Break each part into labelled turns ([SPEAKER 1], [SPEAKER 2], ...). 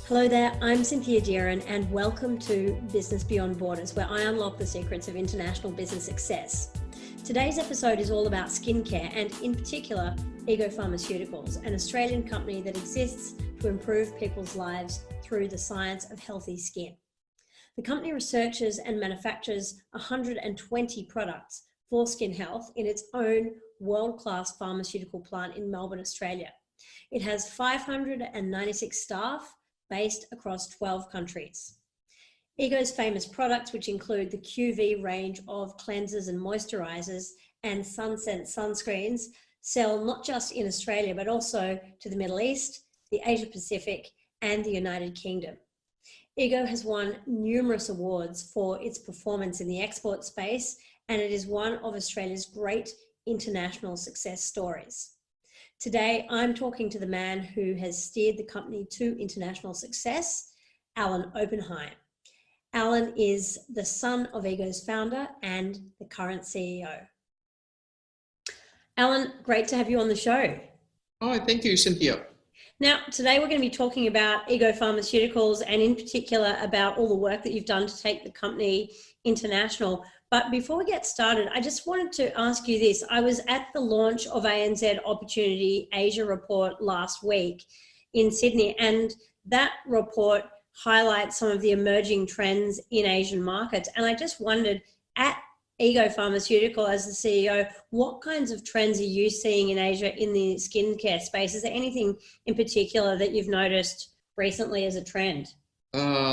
[SPEAKER 1] Hello there, I'm Cynthia Deeren and welcome to Business Beyond Borders, where I unlock the secrets of international business success. Today's episode is all about skincare and in particular, Ego Pharmaceuticals, an Australian company that exists to improve people's lives through the science of healthy skin. The company researches and manufactures 120 products for skin health in its own world-class pharmaceutical plant in Melbourne, Australia. It has 596 staff based across 12 countries. Ego's famous products, which include the QV range of cleansers and moisturizers and Sunset sunscreens, sell not just in Australia, but also to the Middle East, the Asia Pacific, and the United Kingdom. Ego has won numerous awards for its performance in the export space, and it is one of Australia's great international success stories. Today, I'm talking to the man who has steered the company to international success, Alan Oppenheim. Alan is the son of Ego's founder and the current CEO. Alan, great to have you on the show.
[SPEAKER 2] Hi, thank you, Cynthia.
[SPEAKER 1] Now, today we're going to be talking about Ego Pharmaceuticals and in particular about all the work that you've done to take the company international. But before we get started, I just wanted to ask you this. I was at the launch of ANZ Opportunity Asia Report last week in Sydney, and that report highlights some of the emerging trends in Asian markets. And I just wondered, at Ego Pharmaceutical as the CEO, what kinds of trends are you seeing in Asia in the skincare space? Is there anything in particular that you've noticed recently as a trend?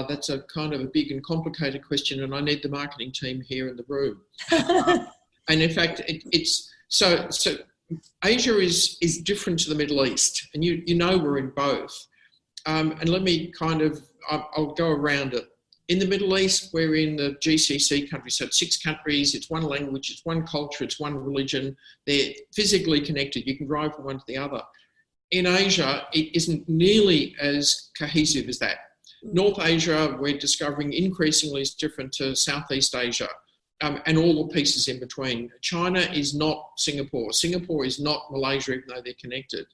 [SPEAKER 2] That's a kind of a big and complicated question, and I need the marketing team here in the room. And in fact, it's so Asia is different to the Middle East, and you know we're in both. And let me I'll go around it. In the Middle East, we're in the GCC countries, so it's 6 countries, it's one language, it's one culture, it's one religion. They're physically connected. You can drive from one to the other. In Asia, it isn't nearly as cohesive as that. North Asia, we're discovering increasingly is different to Southeast Asia and all the pieces in between. China is not Singapore. Singapore is not Malaysia, even though they're connected.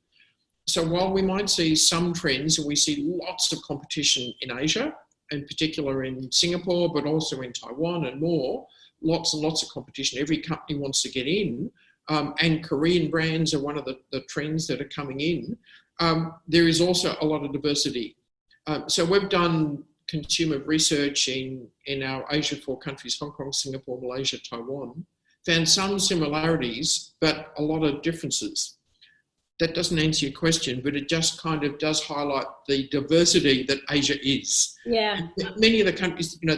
[SPEAKER 2] So while we might see some trends, and we see lots of competition in Asia, in particular in Singapore, but also in Taiwan and more, lots and lots of competition. Every company wants to get in, and Korean brands are one of the trends that are coming in. There is also a lot of diversity. So we've done consumer research in our Asia 4 countries, Hong Kong, Singapore, Malaysia, Taiwan, found some similarities, but a lot of differences. That doesn't answer your question, but it just kind of does highlight the diversity that Asia is.
[SPEAKER 1] Yeah.
[SPEAKER 2] Many of the countries, they're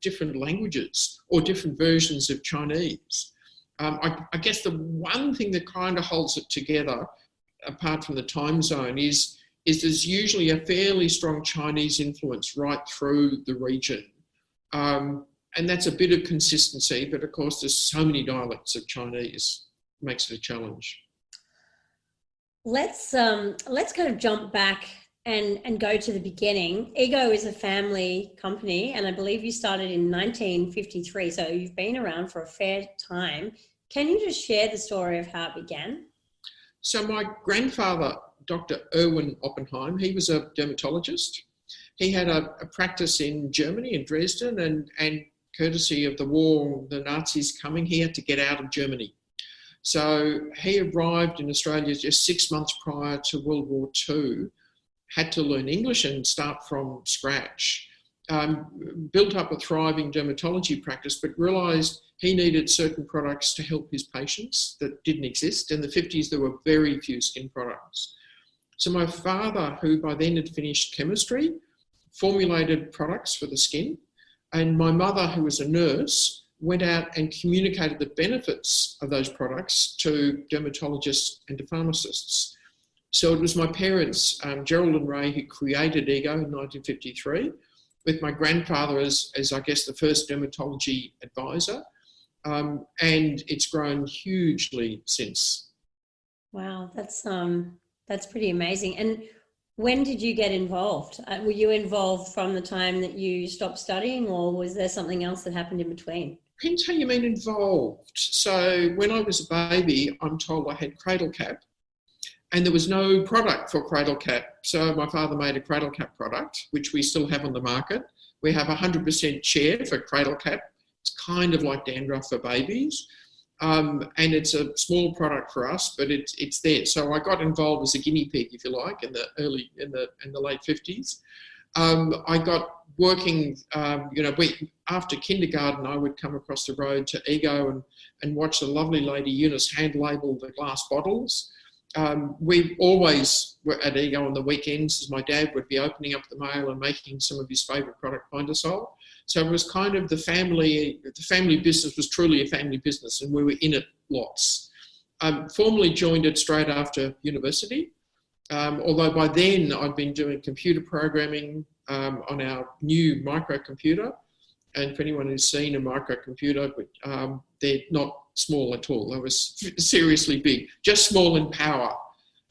[SPEAKER 2] different languages or different versions of Chinese. I guess the one thing that kind of holds it together, apart from the time zone, is there's usually a fairly strong Chinese influence right through the region. And that's a bit of consistency, but of course there's so many dialects of Chinese, makes it a challenge.
[SPEAKER 1] Let's kind of jump back and go to the beginning. Ego is a family company, and I believe you started in 1953, so you've been around for a fair time. Can you just share the story of how it began?
[SPEAKER 2] So my grandfather, Dr. Alan Oppenheim, he was a dermatologist. He had a practice in Germany, in Dresden, and courtesy of the war, the Nazis coming, he had to get out of Germany. So he arrived in Australia just 6 months prior to World War II, had to learn English and start from scratch. Built up a thriving dermatology practice, but realised he needed certain products to help his patients that didn't exist. In the 50s, there were very few skin products. So my father, who by then had finished chemistry, formulated products for the skin. And my mother, who was a nurse, went out and communicated the benefits of those products to dermatologists and to pharmacists. So it was my parents, Gerald and Ray, who created Ego in 1953, with my grandfather as I guess, the first dermatology advisor. And it's grown hugely since.
[SPEAKER 1] Wow, that's pretty amazing. And when did you get involved? Were you involved from the time that you stopped studying, or was there something else that happened in between?
[SPEAKER 2] Depends how you mean involved. So when I was a baby, I'm told I had cradle cap. And there was no product for cradle cap. So my father made a cradle cap product, which we still have on the market. We have 100% share for cradle cap. It's kind of like dandruff for babies. And it's a small product for us, but it's there. So I got involved as a guinea pig, if you like, in the late 50s. I got working, after kindergarten, I would come across the road to Ego and watch the lovely lady Eunice hand label the glass bottles. We always were at Ego on the weekends, as my dad would be opening up the mail and making some of his favourite product Pindosol. So it was kind of the family business was truly a family business, and we were in it lots. Formally joined it straight after university, although by then I'd been doing computer programming on our new microcomputer. And for anyone who's seen a microcomputer, they're not small at all. They were seriously big, just small in power.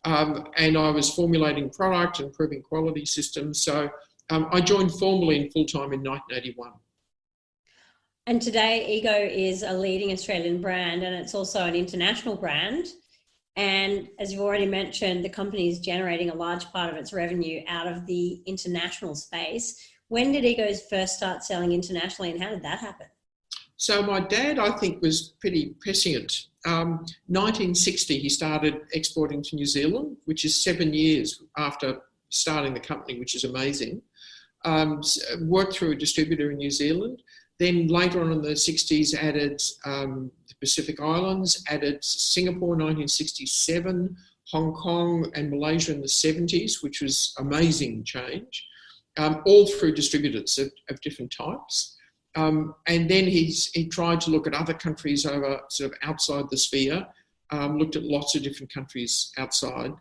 [SPEAKER 2] And I was formulating product, improving quality systems. So I joined formally and full-time in 1981.
[SPEAKER 1] And today, Ego is a leading Australian brand, and it's also an international brand. And as you've already mentioned, the company is generating a large part of its revenue out of the international space. When did Ego first start selling internationally, and how did that happen?
[SPEAKER 2] So my dad, I think, was pretty prescient. 1960, he started exporting to New Zealand, which is 7 years after starting the company, which is amazing. Worked through a distributor in New Zealand. Then later on in the 60s, added the Pacific Islands, added Singapore in 1967, Hong Kong and Malaysia in the 70s, which was amazing change, all through distributors of different types. And then he tried to look at other countries over sort of outside the sphere, looked at lots of different countries outside.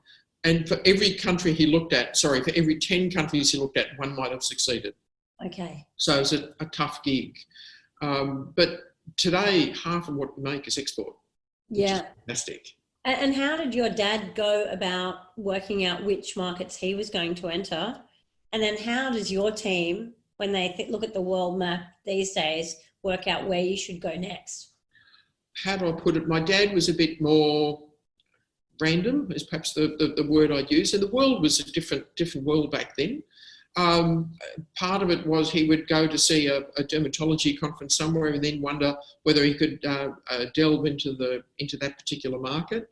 [SPEAKER 2] And for every country he looked at, for every 10 countries he looked at, one might have succeeded.
[SPEAKER 1] Okay.
[SPEAKER 2] So it's a tough gig. But today, half of what we make is export.
[SPEAKER 1] Yeah.
[SPEAKER 2] Fantastic.
[SPEAKER 1] And how did your dad go about working out which markets he was going to enter? And then how does your team, when they look at the world map these days, work out where you should go next?
[SPEAKER 2] How do I put it? My dad was a bit more random, is perhaps the word I'd use. And the world was a different world back then. Part of it was he would go to see a dermatology conference somewhere and then wonder whether he could delve into that particular market.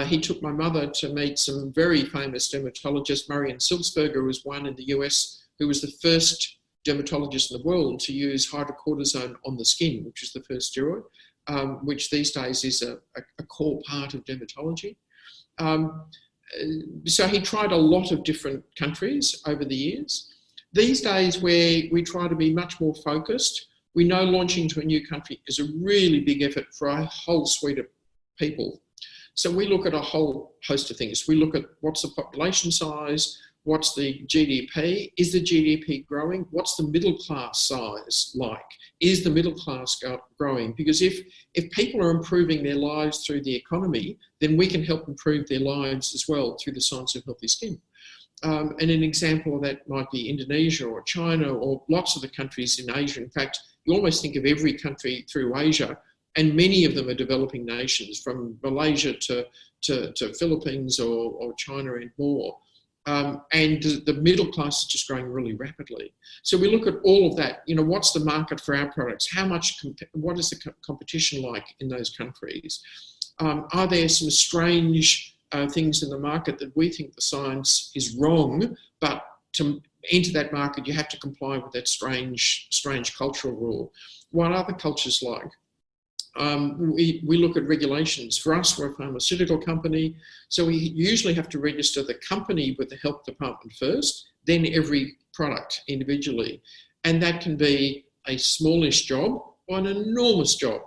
[SPEAKER 2] He took my mother to meet some very famous dermatologists. Marion Silksberger was one in the US who was the first dermatologist in the world to use hydrocortisone on the skin, which was the first steroid, which these days is a core part of dermatology. So he tried a lot of different countries over the years. These days, where we try to be much more focused, we know launching to a new country is a really big effort for a whole suite of people. So we look at a whole host of things. We look at what's the population size, what's the GDP, is the GDP growing, what's the middle class size like, is the middle class growing? Because if people are improving their lives through the economy, then we can help improve their lives as well through the science of healthy skin. And an example of that might be Indonesia or China or lots of the countries in Asia. In fact, you almost think of every country through Asia, and many of them are developing nations, from Malaysia to Philippines or China and more. And the middle class is just growing really rapidly. So we look at all of that. You know, what's the market for our products? What is the competition like in those countries? Are there some strange things in the market that we think the science is wrong, but to enter that market, you have to comply with that strange cultural rule? What are the cultures like? We look at regulations. For us, we're a pharmaceutical company, so we usually have to register the company with the health department first, then every product individually. And that can be a smallish job or an enormous job.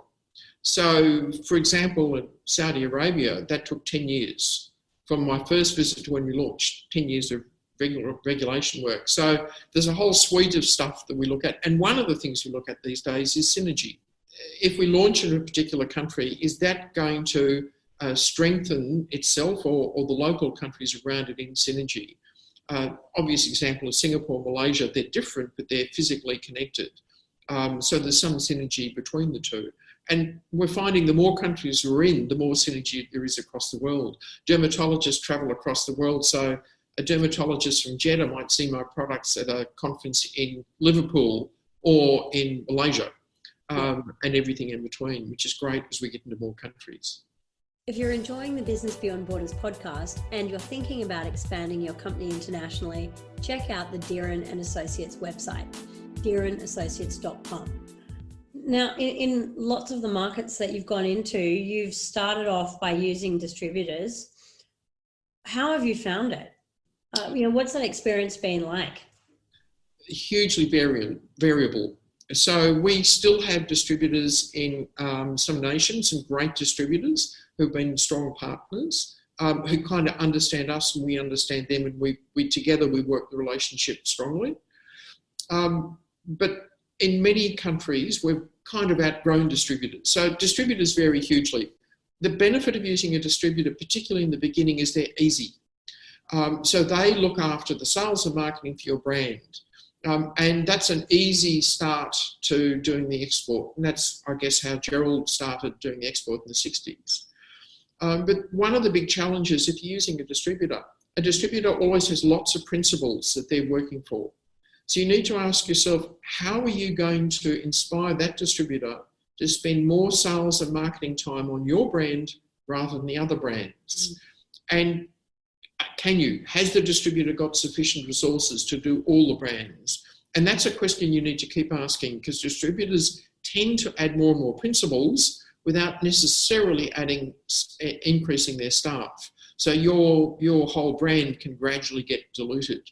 [SPEAKER 2] So, for example, in Saudi Arabia, that took 10 years. From my first visit to when we launched, 10 years of regulation work. So there's a whole suite of stuff that we look at. And one of the things we look at these days is synergy. If we launch in a particular country, is that going to strengthen itself or the local countries around it in synergy? Obvious example is Singapore, Malaysia. They're different, but they're physically connected. So there's some synergy between the two. And we're finding the more countries we're in, the more synergy there is across the world. Dermatologists travel across the world, so a dermatologist from Jeddah might see my products at a conference in Liverpool or in Malaysia, and everything in between, which is great as we get into more countries.
[SPEAKER 1] If you're enjoying the Business Beyond Borders podcast and you're thinking about expanding your company internationally, check out the Deeren & Associates website, deerenassociates.com. Now, in lots of the markets that you've gone into, you've started off by using distributors. How have you found it? What's that experience been like?
[SPEAKER 2] Hugely variable. So we still have distributors in some nations, some great distributors who've been strong partners, who kind of understand us and we understand them, and we together we work the relationship strongly. But in many countries, we've kind of outgrown distributors. So distributors vary hugely. The benefit of using a distributor, particularly in the beginning, is they're easy. So they look after the sales and marketing for your brand. And that's an easy start to doing the export. And that's, I guess, how Gerald started doing the export in the 60s. But one of the big challenges, if you're using a distributor always has lots of principles that they're working for. So you need to ask yourself, how are you going to inspire that distributor to spend more sales and marketing time on your brand rather than the other brands? And has the distributor got sufficient resources to do all the brands? And that's a question you need to keep asking, because distributors tend to add more and more principles without necessarily increasing their staff. So your whole brand can gradually get diluted.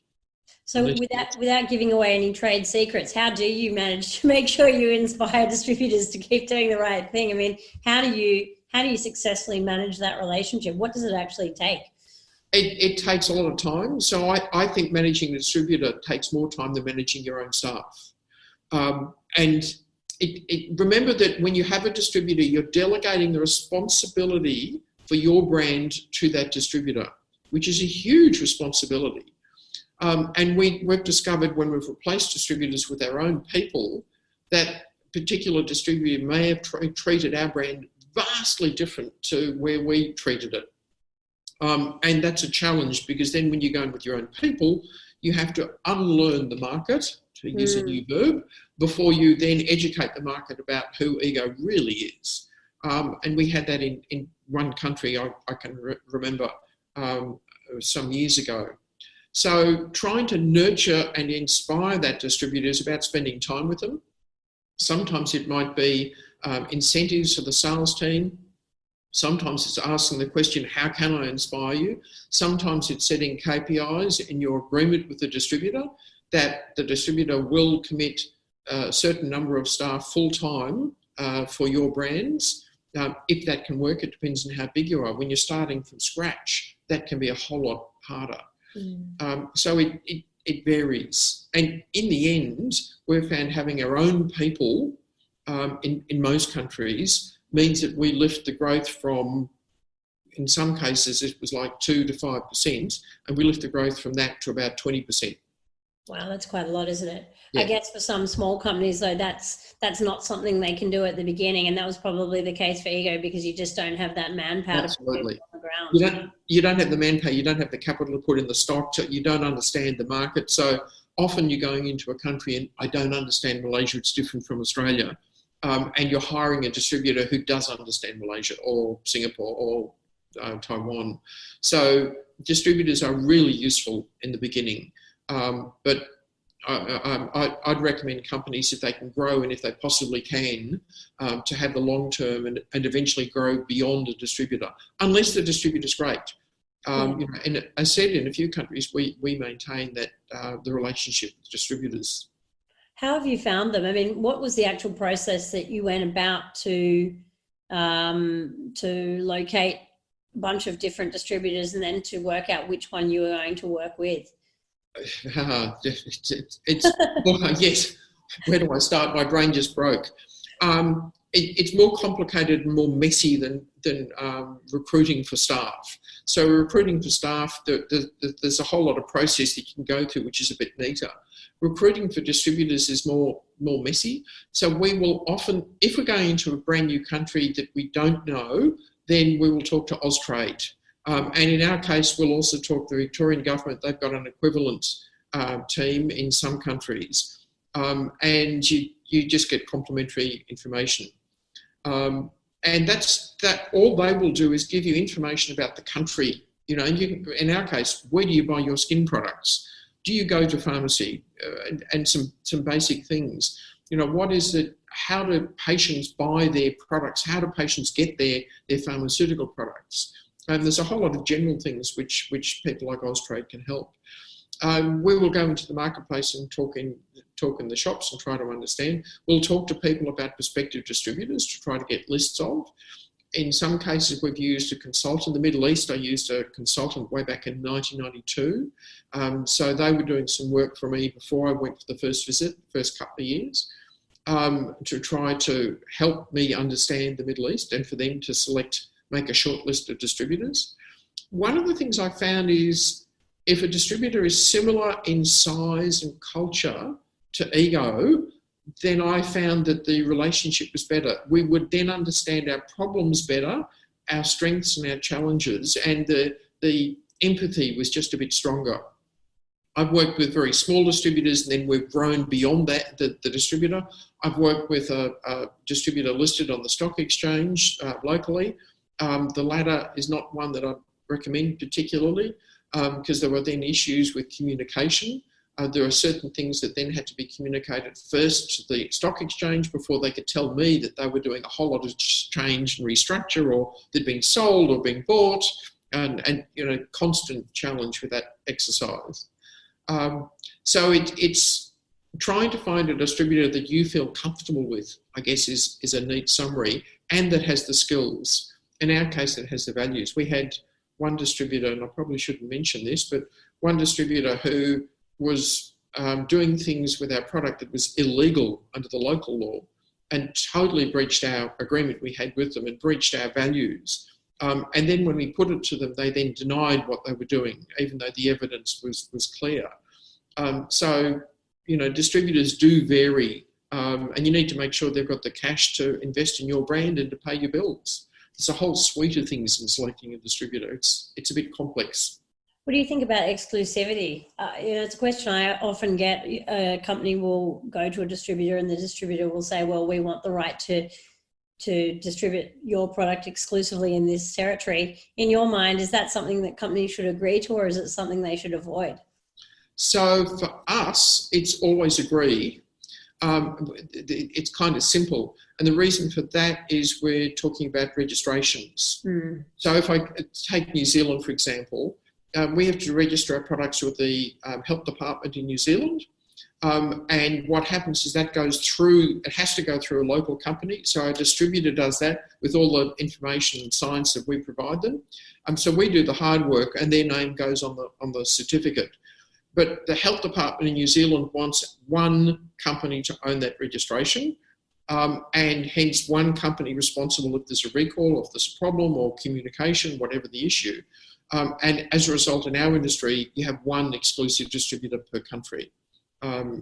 [SPEAKER 1] So without giving away any trade secrets, how do you manage to make sure you inspire distributors to keep doing the right thing? I mean, how do you successfully manage that relationship? What does it actually take?
[SPEAKER 2] It takes a lot of time. So I think managing a distributor takes more time than managing your own staff. And remember that when you have a distributor, you're delegating the responsibility for your brand to that distributor, which is a huge responsibility. And we've discovered when we've replaced distributors with our own people, that particular distributor may have treated our brand vastly different to where we treated it. And that's a challenge, because then when you go in with your own people, you have to unlearn the market, to use a new verb, before you then educate the market about who Ego really is. And we had that in one country, I can remember some years ago. So trying to nurture and inspire that distributor is about spending time with them. Sometimes it might be incentives for the sales team. Sometimes it's asking the question, how can I inspire you? Sometimes it's setting KPIs in your agreement with the distributor, that the distributor will commit a certain number of staff full-time for your brands. If that can work, it depends on how big you are. When you're starting from scratch, that can be a whole lot harder. So it varies. And in the end, we've found having our own people in most countries means that we lift the growth from, in some cases, it was like 2 to 5%, and we lift the growth from that to about 20%.
[SPEAKER 1] Wow, that's quite a lot, isn't it?
[SPEAKER 2] Yeah.
[SPEAKER 1] I guess for some small companies, though, that's not something they can do at the beginning, and that was probably the case for Ego, because you just don't have that manpower.
[SPEAKER 2] Absolutely.
[SPEAKER 1] To put on the ground.
[SPEAKER 2] You don't have the manpower, you don't have the capital to put in the stock, you don't understand the market. So often you're going into a country, and I don't understand Malaysia, it's different from Australia. And you're hiring a distributor who does understand Malaysia or Singapore or Taiwan. So distributors are really useful in the beginning. But I'd recommend companies, if they can grow and if they possibly can, to have the long term and eventually grow beyond a distributor, unless the distributor's great. And as I said, in a few countries, we maintain that the relationship with distributors.
[SPEAKER 1] How have you found them? I mean, what was the actual process that you went about to locate a bunch of different distributors and then to work out which one you were going to work with?
[SPEAKER 2] Yes. Where do I start? My brain just broke. It's more complicated and more messy than recruiting for staff. So recruiting for staff, there's a whole lot of process that you can go through, which is a bit neater. Recruiting for distributors is more messy. So we will often, if we're going into a brand new country that we don't know, then we will talk to Austrade. And in our case, we'll also talk to the Victorian government. They've got an equivalent team in some countries. And you just get complimentary information. And that's all they will do is give you information about the country. You know, and in our case, where do you buy your skin products? Do you go to pharmacy? And some basic things. You know, what is it? How do patients buy their products? How do patients get their pharmaceutical products? And there's a whole lot of general things which people like Austrade can help. We will go into the marketplace and talk in the shops and try to understand. We'll talk to people about prospective distributors to try to get lists of. In some cases, we've used a consultant. In the Middle East, I used a consultant way back in 1992. So they were doing some work for me before I went for the first visit, first couple of years, to try to help me understand the Middle East and for them to make a short list of distributors. One of the things I found is if a distributor is similar in size and culture to Ego, then I found that the relationship was better. We would then understand our problems better, our strengths and our challenges, and the empathy was just a bit stronger. I've worked with very small distributors, and then we've grown beyond that, the distributor. I've worked with a distributor listed on the stock exchange locally. The latter is not one that I recommend particularly because there were then issues with communication. There are certain things that then had to be communicated first to the stock exchange before they could tell me that they were doing a whole lot of change and restructure, or they'd been sold or been bought, and you know, constant challenge with that exercise. So it's trying to find a distributor that you feel comfortable with, I guess, is a neat summary, and that has the skills. In our case, it has the values. We had one distributor, and I probably shouldn't mention this, but one distributor who was doing things with our product that was illegal under the local law and totally breached our agreement we had with them and breached our values. And then when we put it to them, they then denied what they were doing, even though the evidence was clear. So, you know, distributors do vary, and you need to make sure they've got the cash to invest in your brand and to pay your bills. There's a whole suite of things in selecting a distributor. It's a bit complex.
[SPEAKER 1] What do you think about exclusivity? You know, it's a question I often get. A company will go to a distributor and the distributor will say, well, we want the right to distribute your product exclusively in this territory. In your mind, is that something that companies should agree to, or is it something they should avoid?
[SPEAKER 2] So for us, it's always agree. It's kind of simple. And the reason for that is we're talking about registrations. So if I take New Zealand, for example, we have to register our products with the health department in New Zealand. And what happens is that it has to go through a local company. So our distributor does that with all the information and science that we provide them. So we do the hard work and their name goes on the certificate. But the health department in New Zealand wants one company to own that registration. And hence one company responsible if there's a recall, or if there's a problem or communication, whatever the issue. And as a result, in our industry, you have one exclusive distributor per country.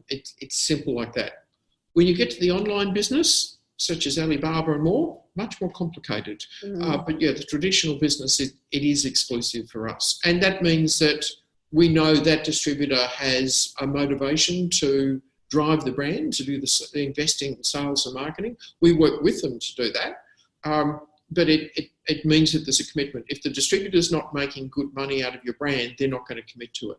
[SPEAKER 2] It's simple like that. When you get to the online business, such as Alibaba and more, much more complicated. But yeah, the traditional business, it is exclusive for us. And that means that we know that distributor has a motivation to drive the brand, to do the investing, sales and marketing. We work with them to do that. But it means that there's a commitment. If the distributor's not making good money out of your brand, they're not going to commit to it.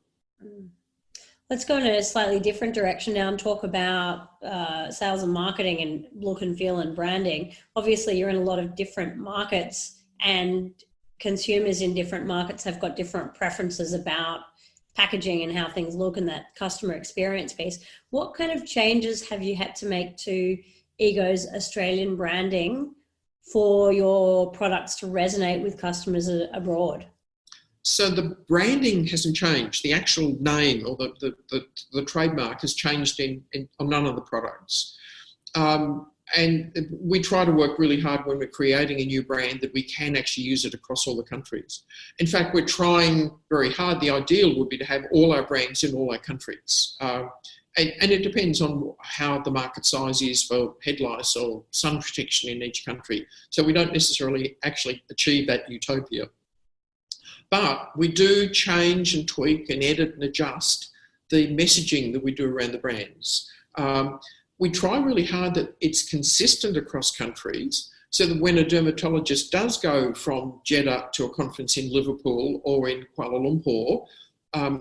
[SPEAKER 1] Let's go in a slightly different direction now and talk about sales and marketing and look and feel and branding. Obviously, you're in a lot of different markets, and consumers in different markets have got different preferences about packaging and how things look and that customer experience piece. What kind of changes have you had to make to Ego's Australian branding for your products to resonate with customers abroad?
[SPEAKER 2] So the branding hasn't changed. The actual name or the trademark has changed on none of the products. And we try to work really hard when we're creating a new brand that we can actually use it across all the countries. In fact, we're trying very hard. The ideal would be to have all our brands in all our countries. And it depends on how the market size is for head lice or sun protection in each country. So we don't necessarily actually achieve that utopia. But we do change and tweak and edit and adjust the messaging that we do around the brands. We try really hard that it's consistent across countries so that when a dermatologist does go from Jeddah to a conference in Liverpool or in Kuala Lumpur,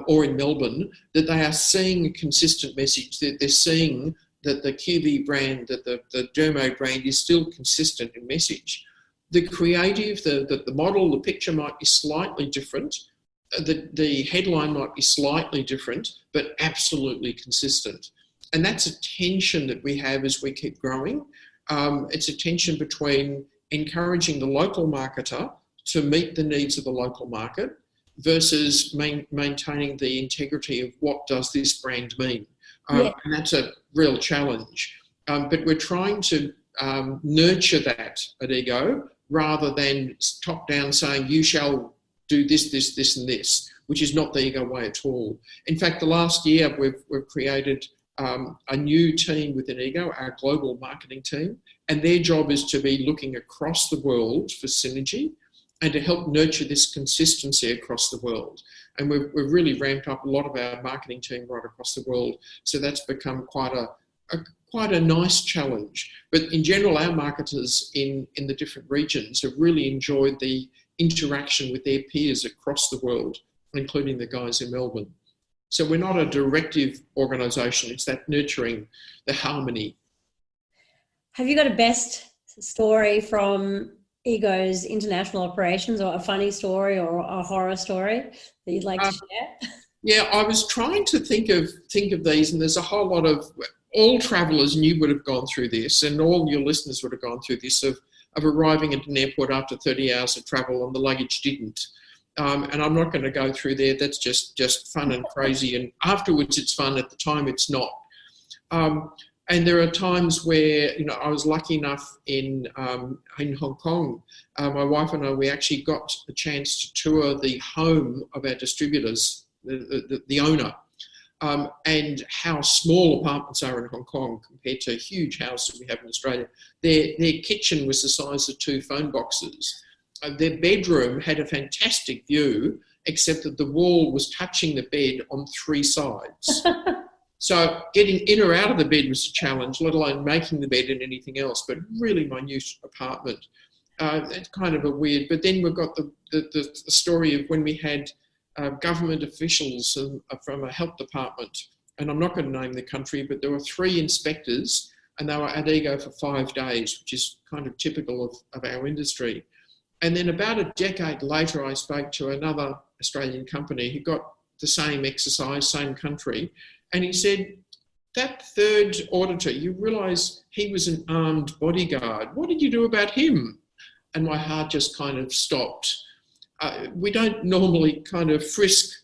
[SPEAKER 2] or in Melbourne, that they are seeing a consistent message, that they're seeing that the QV brand, that the Dermo brand is still consistent in message. The creative, the model, the picture might be slightly different, the headline might be slightly different, but absolutely consistent. And that's a tension that we have as we keep growing. It's a tension between encouraging the local marketer to meet the needs of the local market versus maintaining the integrity of what does this brand mean. And that's a real challenge. But we're trying to nurture that at Ego rather than top down saying you shall do this, this, this and this, which is not the Ego way at all. In fact, the last year we've created a new team within Ego, our global marketing team, and their job is to be looking across the world for synergy and to help nurture this consistency across the world. And we've really ramped up a lot of our marketing team right across the world. So that's become quite a nice challenge. But in general, our marketers in the different regions have really enjoyed the interaction with their peers across the world, including the guys in Melbourne. So we're not a directive organisation, it's that nurturing, the harmony.
[SPEAKER 1] Have you got a best story from Ego's international operations, or a funny story or a horror story that you'd like to share?
[SPEAKER 2] Yeah, I was trying to think of these, and there's a whole lot of, all travellers, and you would have gone through this, and all your listeners would have gone through this, of arriving at an airport after 30 hours of travel and the luggage didn't. And I'm not going to go through there. That's just fun and crazy. And afterwards it's fun. At the time it's not. And there are times where, I was lucky enough in Hong Kong. My wife and I, we actually got the chance to tour the home of our distributors, the owner, and how small apartments are in Hong Kong compared to huge houses we have in Australia. Their kitchen was the size of 2 phone boxes. Their bedroom had a fantastic view, except that the wall was touching the bed on 3 sides. So getting in or out of the bed was a challenge, let alone making the bed and anything else, but really minute apartment. It's kind of a weird, but then we've got the story of when we had government officials from a health department, and I'm not going to name the country, but there were 3 inspectors and they were at Ego for 5 days, which is kind of typical of our industry. And then about a decade later, I spoke to another Australian company who got the same exercise, same country, and he said, that 3rd auditor, you realise he was an armed bodyguard. What did you do about him? And my heart just kind of stopped. We don't normally kind of frisk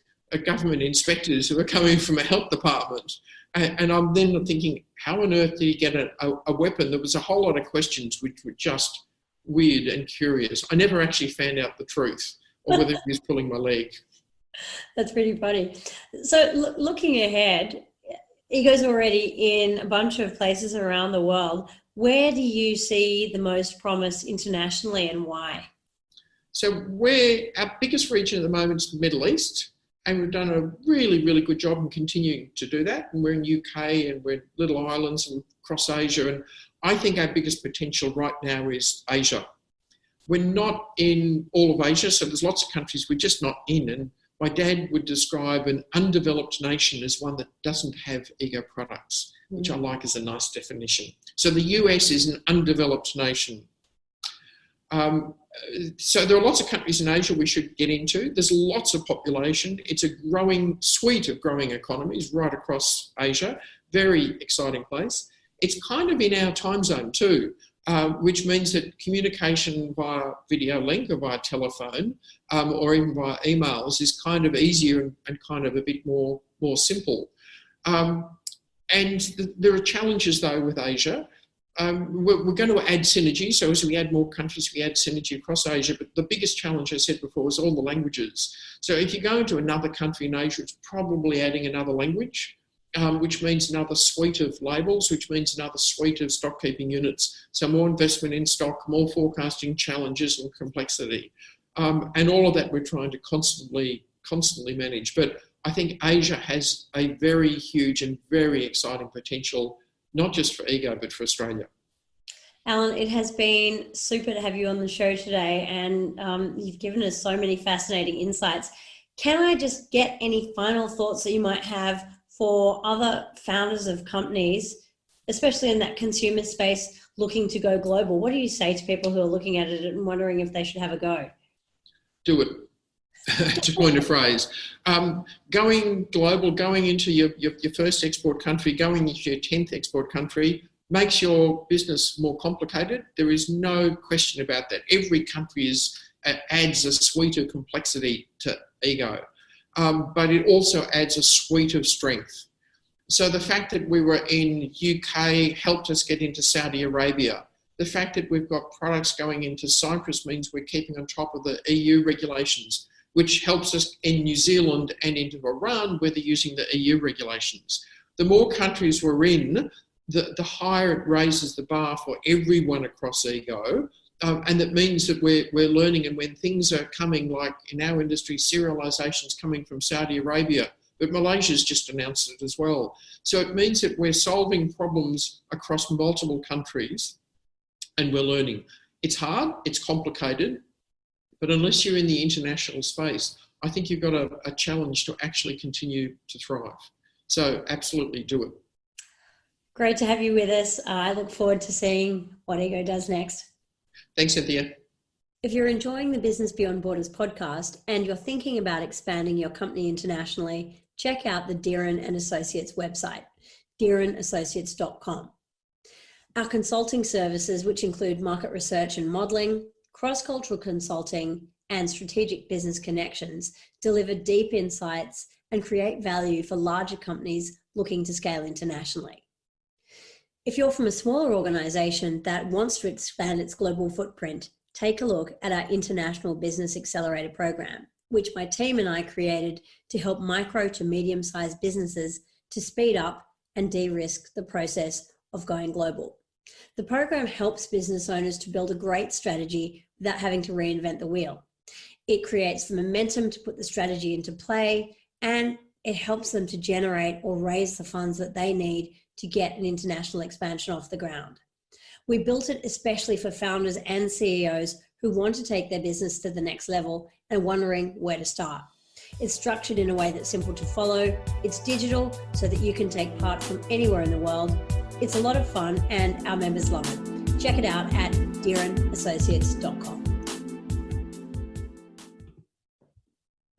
[SPEAKER 2] government inspectors who are coming from a health department. And I'm then thinking, how on earth did he get a weapon? There was a whole lot of questions which were just weird and curious. I never actually found out the truth or whether he was pulling my leg.
[SPEAKER 1] That's pretty funny. So looking ahead, Ego's already in a bunch of places around the world. Where do you see the most promise internationally and why?
[SPEAKER 2] So our biggest region at the moment is the Middle East, and we've done a really, really good job in continuing to do that. And we're in UK and we're in little islands and across Asia. And I think our biggest potential right now is Asia. We're not in all of Asia, so there's lots of countries we're just not in. And my dad would describe an undeveloped nation as one that doesn't have Ego products, which I like as a nice definition. So the US is an undeveloped nation. So there are lots of countries in Asia we should get into. There's lots of population. It's a growing suite of growing economies right across Asia. Very exciting place. It's kind of in our time zone too, which means that communication via video link or via telephone or even via emails is kind of easier and kind of a bit more simple. And there are challenges though with Asia. we're going to add synergy. So as we add more countries, we add synergy across Asia. But the biggest challenge, I said before, is all the languages. So if you go into another country in Asia, it's probably adding another language, which means another suite of labels, which means another suite of stock keeping units. So more investment in stock, more forecasting challenges and complexity. And all of that we're trying to constantly manage. But I think Asia has a very huge and very exciting potential, not just for Ego, but for Australia.
[SPEAKER 1] Alan, it has been super to have you on the show today, and you've given us so many fascinating insights. Can I just get any final thoughts that you might have for other founders of companies, especially in that consumer space, looking to go global? What do you say to people who are looking at it and wondering if they should have a go?
[SPEAKER 2] Do it. To coin a phrase. Going global, going into your first export country, going into your 10th export country makes your business more complicated. There is no question about that. Every country adds a suite of complexity to Ego, but it also adds a suite of strength. So the fact that we were in UK helped us get into Saudi Arabia. The fact that we've got products going into Cyprus means we're keeping on top of the EU regulations, which helps us in New Zealand and into Iran, where they're using the EU regulations. The more countries we're in, the higher it raises the bar for everyone across Ego. And that means that we're learning, and when things are coming, like in our industry, serialization's coming from Saudi Arabia, but Malaysia's just announced it as well. So it means that we're solving problems across multiple countries and we're learning. It's hard, it's complicated, but unless you're in the international space, I think you've got a challenge to actually continue to thrive. So absolutely do it.
[SPEAKER 1] Great to have you with us. I look forward to seeing what Ego does next.
[SPEAKER 2] Thanks, Cynthia.
[SPEAKER 1] If you're enjoying the Business Beyond Borders podcast and you're thinking about expanding your company internationally, check out the Deeren & Associates website, deerenassociates.com. Our consulting services, which include market research and modelling, cross-cultural consulting, and strategic business connections, deliver deep insights and create value for larger companies looking to scale internationally. If you're from a smaller organisation that wants to expand its global footprint, take a look at our International Business Accelerator program, which my team and I created to help micro to medium-sized businesses to speed up and de-risk the process of going global. The program helps business owners to build a great strategy without having to reinvent the wheel. It creates the momentum to put the strategy into play, and it helps them to generate or raise the funds that they need to get an international expansion off the ground. We built it especially for founders and CEOs who want to take their business to the next level and wondering where to start. It's structured in a way that's simple to follow. It's digital so that you can take part from anywhere in the world. It's a lot of fun and our members love it. Check it out at deerenassociates.com.